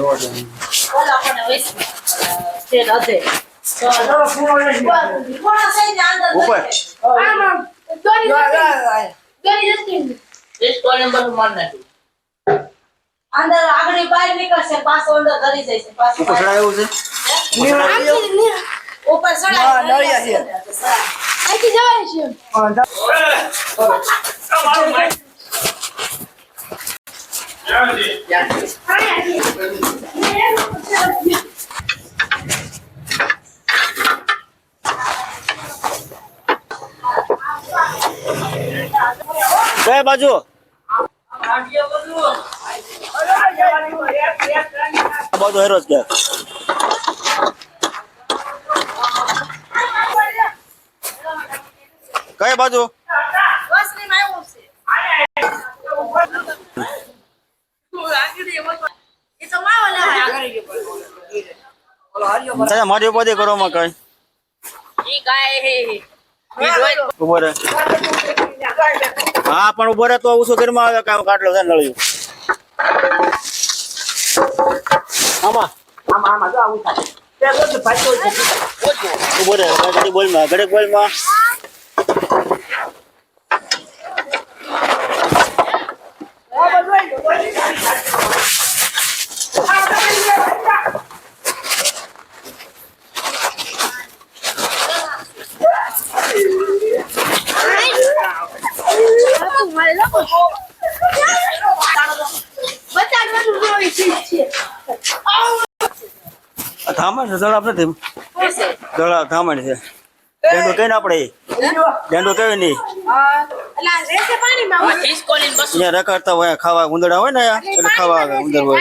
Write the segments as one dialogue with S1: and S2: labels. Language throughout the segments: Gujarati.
S1: બોલા કોને વૈસ તે હતે કોના સહી ને અંદર
S2: ઉપર
S1: આમ દોરી જસ્તી એક તો નંબર માર નાખ્યું અંદર આગળી બહાર નીકળશે પાછો અંદર ધરી જશે પાછો
S2: ઉપર ચડાયું છે
S1: ઉપર ચડાય નળિયા છે આથી જવાય છે
S2: કઈ બાજુ બાજુ હેરો છે કઈ બાજુ
S1: બસની માં આવ્યું છે એ તો માવો લેવાય આગળ
S2: મારી ઉપાધિ કરો માં કઈ
S1: ઈ ગાય હે
S2: ઉભો રે હા પણ ઉભો રે તો ઓછું ઘરમાં આવે કામ કાટલો છે નળિયું આમાં
S3: આમાં જો આવું થાય તે બધું પાછો
S2: ઉભો રે ઘડી બોલમાં ઘડી બોલમાં થામણ છે જળાપ નથી જળાપ થામણ છે ડેન્ડો કઈ ને આપણે ડેન્ડો કેવી નહીં અહીંયા રખડતા હોય ખાવા ઉંદરડા હોય ને એટલે ખાવા આવે ઉંદર હોય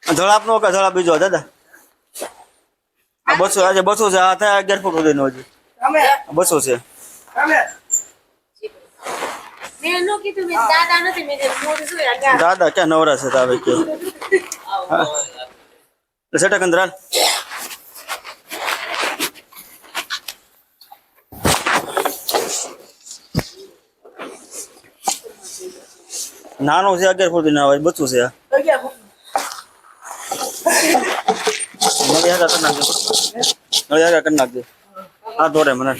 S2: એટલે જળાપ નો કે જળાપ બીજો દાદા 200 આજે 200 છે આ થાય 11 ફૂટ સુધી નો હજી 200 છે દાદા ક્યાં નવરા છે તાવે કે સેટા કંદરાલ નાનો છે 11 ફૂટ ના હોય 200 છે નળિયા કરી નાખજો હા દોડે મને